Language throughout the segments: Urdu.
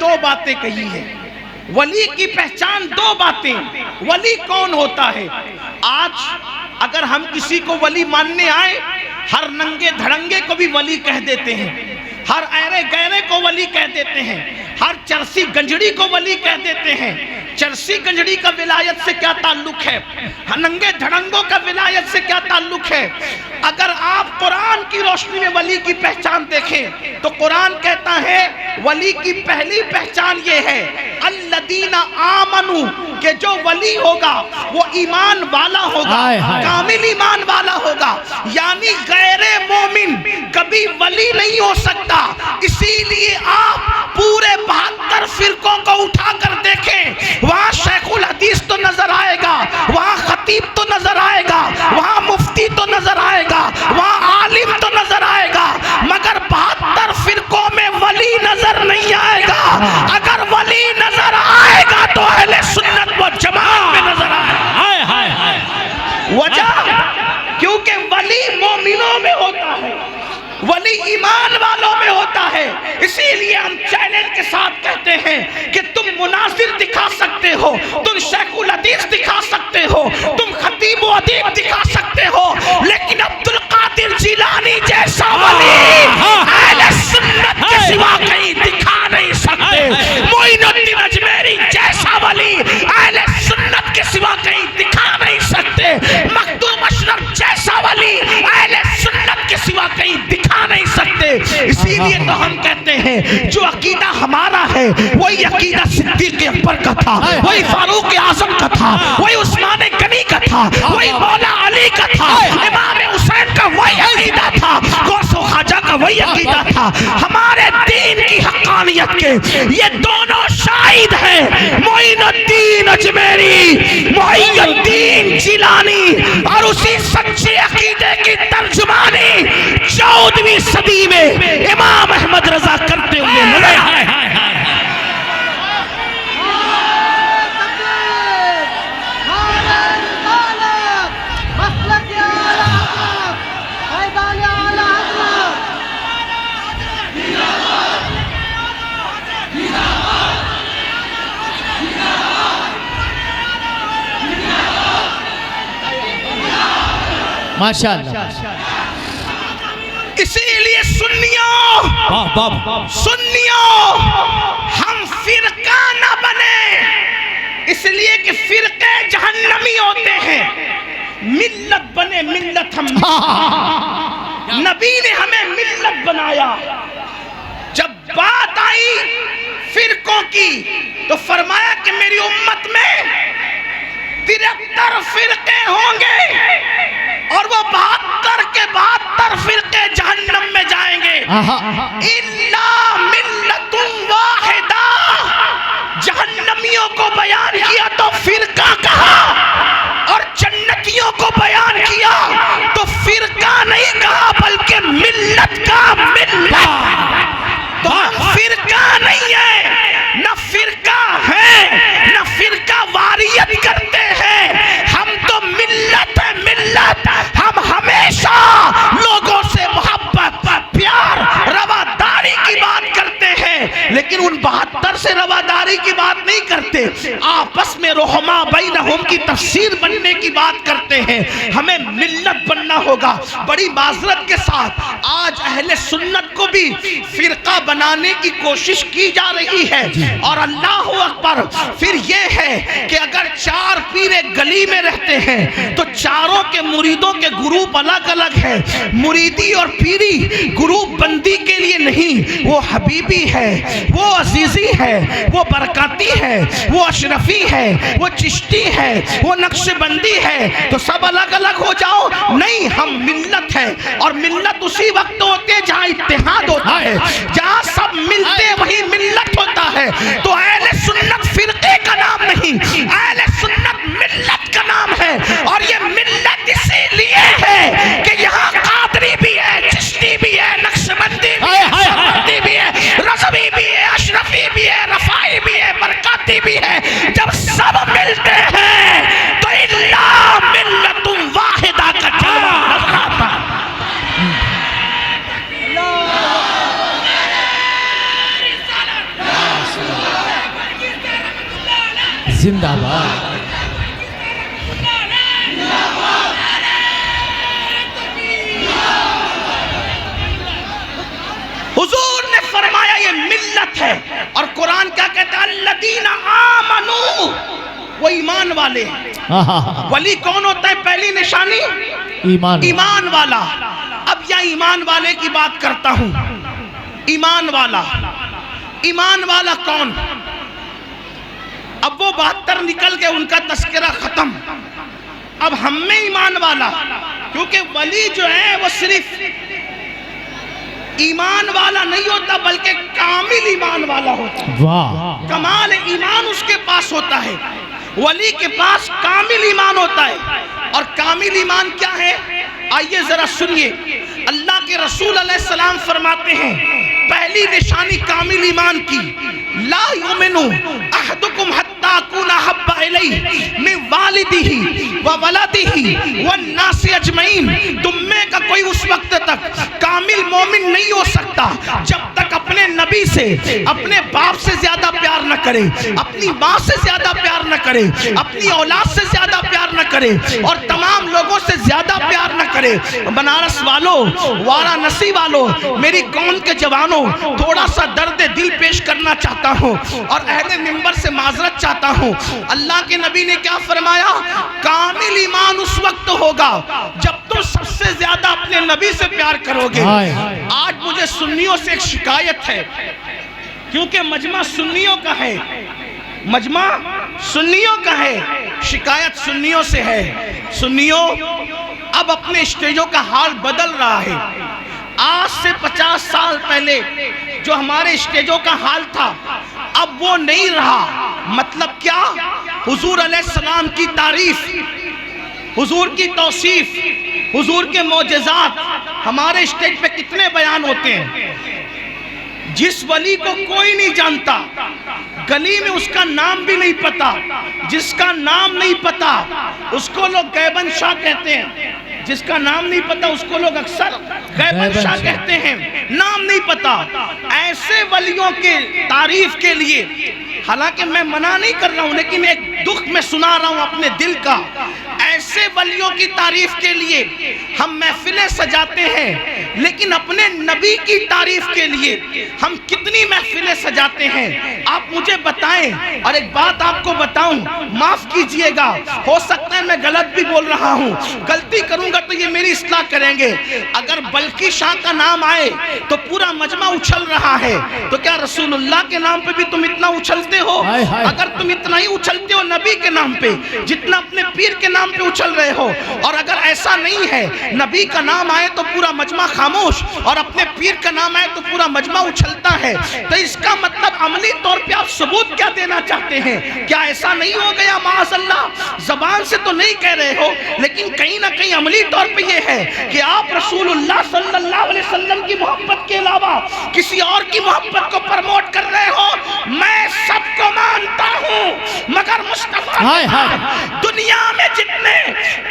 دو باتیں کہی ہیں. ولی کی پہچان دو باتیں. ولی کون ہوتا ہے؟ آج اگر ہم کسی کو ولی ماننے آئے، ہر ننگے دھڑنگے کو بھی ولی کہہ دیتے ہیں، ہر ایرے گیرے کو ولی کہہ دیتے ہیں، ہر چرسی گنجڑی کو ولی کہہ دیتے ہیں. چرسی گنجڑی کا ولایت سے کیا تعلق ہے؟ ننگے دھڑنگوں کا ولایت سے کیا تعلق ہے؟ اگر آپ قرآن کی روشنی میں ولی کی پہچان دیکھیں تو قرآن کہتا ہے ولی کی پہلی پہچان یہ ہے الذین آمنوا، کہ جو ولی ہوگا وہ ایمان والا ہوگا، کامل ایمان والا ہوگا. یعنی غیر مومن کبھی ولی نہیں ہو سکتا. اسی لیے آپ پورے 72 فرقوں کو اٹھا کر دیکھیں، وہاں شیخ الحدیث تو نظر آئے گا، وہاں خطیب تو نظر آئے گا، وہاں مفتی تو نظر آئے گا، وہاں عالم تو نظر آئے گا، مگر 72 فرقوں میں ولی نظر نہیں آئے گا. اگر ولی نظر آئے گا تو اہل سنت و جماعت میں نظر آئے گا. وجہ کیونکہ ولی مومنوں میں ہوتا ہے، ولی ایمان والوں میں ہوتا ہے. اسی لیے ہم چیلنج کے ساتھ کہتے ہیں کہ تم مناظر دکھا سکتے ہو، تم شیخ الحدیث دکھا سکتے ہو، تم خطیب و ادیب دکھا سکتے ہو، لیکن عبد القادر جیلانی جیسا ولی اہل سنت کے سوا کہیں دکھا نہیں سکتے. معین الدین اجمیری جیسا ولی اہل سنت کے سوا کہیں دکھا نہیں سکتے. مخدوم اشرف جیسا ولی اہل سنت کے سوا کہیں دکھا نہیں سکتے. اسی لیے تو ہم کہتے ہیں جو عقیدہ ہمارا ہے وہی عقیدہ صدیق اکبر کا تھا، وہی فاروق اعظم کا تھا، وہی عثمان غنی کا تھا، وہی مولا علی کا تھا، امام حسین کا وہی عقیدہ تھا، غوث و خواجہ کا وہی عقیدہ تھا. ہمارے دین کی حقانیت کے یہ دونوں شاہد ہیں، معین الدین اجمیری، محی الدین جیلانی، اور اسی سچے عقیدے کی ترجمانی 14ویں صدی میں امام احمد رضا کرتے ہوئے نظر آئے. ماشاءاللہ. اسی لیے سنیوں ہم فرقہ نہ بنے، اس لیے کہ فرقے جہنمی ہوتے ہیں. ملت بنے، ملت ہم نبی نے ہمیں ملت بنایا. جب بات آئی فرقوں کی تو فرمایا کہ میری امت میں 73 فرقے ہوں گے اور وہ 72 کے 72 فرقے جہنم میں جائیں گے. اِلَّا مِلَّةٌ وَاحِدَةٌ، جہنمیوں کو بیان کیا تو فرقہ کہا، اور جنتیوں کو بیان کیا تو فرقہ نہیں کہا بلکہ ملت کا ملت. تو ہم فرقہ نہیں ہے، نہ فرقہ ہے، نہ فرقہ واریت کرتے ہیں. ہم تو ملت ہے، ملت. ہم ہمیشہ لوگوں سے محبت، پیار، رواداری کی بات کرتے ہیں، لیکن ان 72 سے رواداری کی بات نہیں کرتے. آپس میں رحماء بینہم کی تفسیر بننے کی بات کرتے ہیں. ہمیں ملت بننا ہوگا. بڑی معذرت کے ساتھ آج اہل سنت کو بھی فرقہ بنانے کی کوشش کی جا رہی ہے. اور اللہ اکبر، پھر یہ ہے کہ اگر 4 پیر گلی میں رہتے ہیں تو چاروں کے مریدوں کے گروپ الگ الگ ہیں. مریدی اور پیری گروپ بندی کے لیے نہیں، وہ حبیبی ہے، وہ عزیزی ہے، وہ برکاتی ہے، وہ اشرفی ہے، وہ چشتی ہے، وہ نقش بندی ہے. تو سب الگ الگ ہو جاؤ؟ نہیں، ہم ملت ہے. اور ملت اسی وقت ہوتے ہیں جہاں اتحاد ہوتا ہے، جہاں سب ملتے وہی ملت ہوتا ہے. تو اہل سنت فرقے کا نام نہیں، اہل سنت ملت کا نام ہے. اور یہ ملت اسی لیے ہے کہ یہاں قادری بھی ہے، چشتی بھی ہے، نقشبندی بھی ہے، سمردی بھی ہے، رضوی بھی ہے، اشرفی بھی ہے، رفائی بھی ہے، برکاتی بھی ہے. جب سب ملتے ہیں تو الا ملت واحدہ کا جلوہ نظر آتا ہے. زندہ باد. حضور نے فرمایا یہ ملت ہے. اور قرآن کیا کہتا ہے؟ الذین آمنو، وہ ایمان والے. ولی کون ہوتا ہے؟ پہلی نشانی ایمان والا. اب یہاں ایمان والے کی بات کرتا ہوں. ایمان والا، ایمان والا کون؟ اب وہ 72 نکل گئے، ان کا تذکرہ ختم. اب ہم میں ایمان والا، کیونکہ ولی جو ہے وہ صرف ایمان والا نہیں ہوتا بلکہ کامل ایمان والا ہوتا ہے. واہ، کمال ایمان اس کے پاس ہوتا ہے. ولی کے پاس کامل ایمان ہوتا ہے. اور کامل ایمان کیا ہے؟ آئیے ذرا سنیے. اللہ کے رسول علیہ السلام فرماتے ہیں پہلی نشانی کامل ایمان کی، لا یؤمن احدکم حتی اکون احب الیہ من والدہ وولدہ والناس اجمعین. تم میں کا کوئی اس وقت تک کامل مومن نہیں ہو سکتا جب تک اپنے نبی سے، اپنے باپ سے زیادہ پیار نہ کرے، اپنی ماں سے زیادہ پیار نہ کرے، اپنی اولاد سے زیادہ پیار نہ کرے، اور تمام لوگوں سے زیادہ پیار نہ کرے. بنارس والوں، وارانسی والوں، میری قوم کے جوانوں، تھوڑا سا درد دل پیش کرنا چاہتا ہوں اور اہل منبر سے معذرت چاہتا ہوں. اللہ کے نبی نے کیا فرمایا؟ کامل ایمان اس وقت ہوگا جب تم سب سے زیادہ اپنے نبی سے پیار کرو گے. آج مجھے سنیوں سے ایک شکایت ہے، کیونکہ مجمع سنیوں کا ہے، مجمع سنیوں کا ہے، شکایت سنیوں سے ہے. سنیوں اب اپنے اسٹیجوں کا حال بدل رہا ہے. آج سے 50 سال پہلے جو ہمارے اسٹیجوں کا حال تھا اب وہ نہیں رہا. مطلب کیا؟ حضور علیہ السلام کی تعریف، حضور کی توصیف، حضور کے معجزات ہمارے اسٹیج پہ کتنے بیان ہوتے ہیں. جس ولی کو کوئی نہیں جانتا، گلی میں اس کا نام بھی نہیں پتا، جس کا نام نہیں پتا اس کو لوگ غیبن شاہ کہتے ہیں. جس کا نام نہیں پتا اس کو لوگ اکثر غیبن شاہ کہتے ہیں، نام نہیں پتا. ایسے ولیوں کے تعریف کے لیے، حالانکہ میں منع نہیں کر رہا ہوں لیکن ایک دکھ میں سنا رہا ہوں اپنے دل کا، ایسے ولیوں کی تعریف کے لیے ہم محفلیں سجاتے ہیں، لیکن اپنے نبی کی تعریف کے لیے ہم کتنی محفلیں سجاتے ہیں. آپ مجھے بتائیں. اور ایک بات آپ کو بتاؤں، معاف کیجئے گا، ہو سکتا ہے میں غلط بھی بول رہا ہوں، غلطی کروں گا تو یہ میری اصلاح کریں گے. اگر بلقی شاہ کا نام آئے تو پورا مجمع اچھل رہا ہے، تو کیا رسول اللہ کے نام پہ بھی تم اتنا اچھلتے ہو؟ اگر تم اتنا ہی اچھلتے ہو نبی کے نام پہ جتنا اپنے پیر کے نام پہ اچھل رہے ہو، اور اگر ایسا نہیں ہے، نبی کا نام آئے تو پورا مجمع خاموش اور اپنے پیر کا نام آئے تو پورا مجمع اچھلتا ہے، تو اس کا مطلب عملی طور پہ آپ ثبوت کیا دینا چاہتے ہیں؟ کیا ایسا نہیں ہو گیا معاذ اللہ؟ زبان سے تو نہیں کہہ رہے ہو لیکن کہیں نہ کہیں عملی طور پہ یہ ہے کہ آپ رسول اللہ صلی اللہ علیہ وسلم کی محبت کے علاوہ کسی اور کی محبت کو پرموٹ کر رہے ہو. میں سب کو مانتا ہوں مگر مصطفیٰ دنیا میں جتنے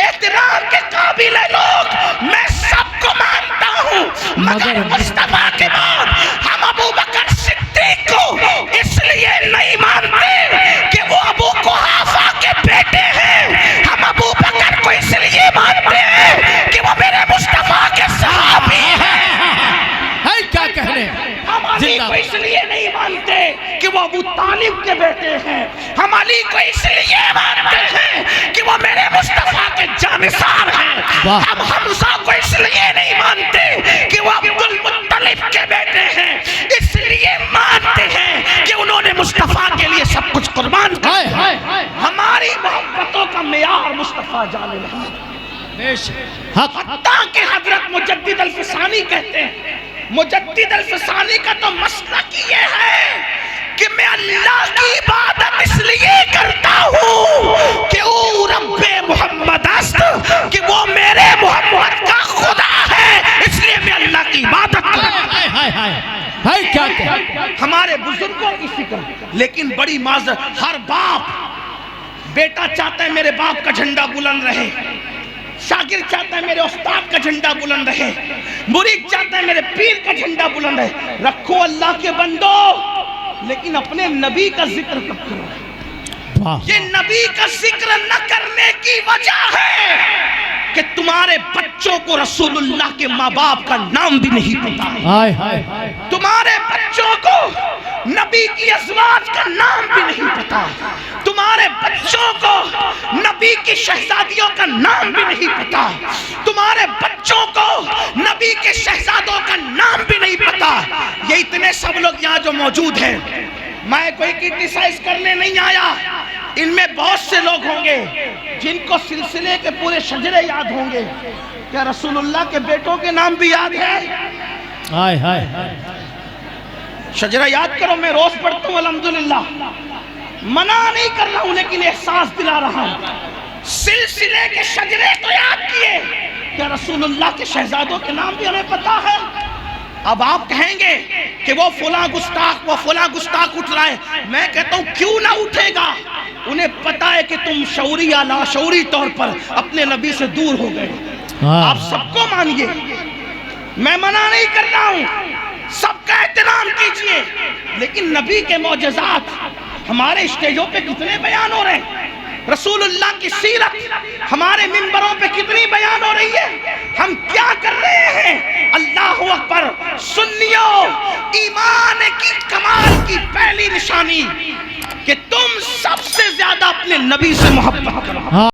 احترام کے قابل لوگ میں سب کو مانتا ہوں مگر مصطفیٰ کے بعد ہم ابو بکر صدیق کو اس لیے نہیں مانتے کہ وہ ابو قحافہ کے بیٹے ہیں. ہم ابو بکر کو اس لیے مانتے ہیں کہ وہ میرے مصطفیٰ کے صحابی ہیں. کیا کہنے؟ ہم علی کو اس لیے نہیں مانتے کہ وہ ابو طالب کے بیٹے ہیں. ہم علی کو اس لیے مانتے ہیں کہ وہ میرے مصطفیٰ کے جانثار ہیں. ہم حمزہ کو اس لیے نہیں مانتے کہ وہ عبد المطلب کے بیٹے ہیں. اس لیے مانتے ہیں کہ انہوں نے مصطفیٰ کے لیے سب کچھ قربان کر دیا. ہماری محبتوں کا معیار مصطفیٰ جان اللہ. حتیٰ کہ حضرت مجدد الفسانی کہتے ہیں، مجدد الفسانی کا تو مسلک یہ ہے کہ میں اللہ کی عبادت اس لیے کرتا ہوں کہ او رب محمد است، کہ وہ میرے محمد کا خدا ہے، اس لیے میں اللہ کی عبادت کرتا ہوں. ہمارے بزرگوں کی فکر. لیکن بڑی معذرت، ہر باپ بیٹا چاہتا ہے میرے باپ کا جھنڈا بلند رہے، شاگرد چاہتا ہے میرے استاد کا جھنڈا بلند رہے، مرید چاہتا ہے میرے پیر کا جھنڈا بلند رہے. رکھو اللہ کے بندو، لیکن اپنے نبی کا ذکر کب کرو؟ یہ نبی کا ذکر نہ کرنے کی وجہ ہے کہ تمہارے بچوں کو رسول اللہ کے ماں باپ کا نام بھی نہیں پتا ہے، تمہارے بچوں کو نبی کی ازواج کا نام بھی نہیں پتا، تمہارے بچوں کو نبی کی شہزادیوں کا نام بھی نہیں پتا، تمہارے بچوں کو نبی کے شہزادوں کا نام بھی نہیں پتا۔ یہ اتنے سب لوگ یہاں جو موجود ہیں، میں کوئی کرٹیسائز کرنے نہیں آیا، ان میں بہت سے لوگ ہوں گے جن کو سلسلے کے پورے شجرے یاد ہوں گے۔ کیا رسول اللہ کے بیٹوں کے نام بھی یاد ہے؟ شجرہ یاد کرو، میں روز پڑھتا ہوں الحمدللہ، منع نہیں کر رہا ہوں لیکن احساس دلا رہا ہوں۔ سلسلے کے شجرے تو یاد کیے، کیا رسول اللہ کے شہزادوں کے نام بھی ہمیں پتا ہے؟ اب آپ کہیں گے کہ وہ فلاں گستاخ اٹھ رہا ہے، میں کہتا ہوں کیوں نہ اٹھے گا؟ انہیں پتا ہے کہ تم شعوری یا لاشعوری طور پر اپنے نبی سے دور ہو گئے۔ آپ سب کو مانیے، میں منع نہیں کر رہا ہوں، سب کا احترام کیجئے، لیکن نبی کے معجزات ہمارے اسٹیجوں پہ کتنے بیان ہو رہے ہیں؟ رسول اللہ کی سیرت ہمارے منبروں پہ کتنی بیان ہو رہی ہے؟ ہم کیا کر رہے ہیں؟ اللہ اکبر! سنیو، ایمان کی کمال کی پہلی نشانی کہ تم سب سے زیادہ اپنے نبی سے محبت کرو۔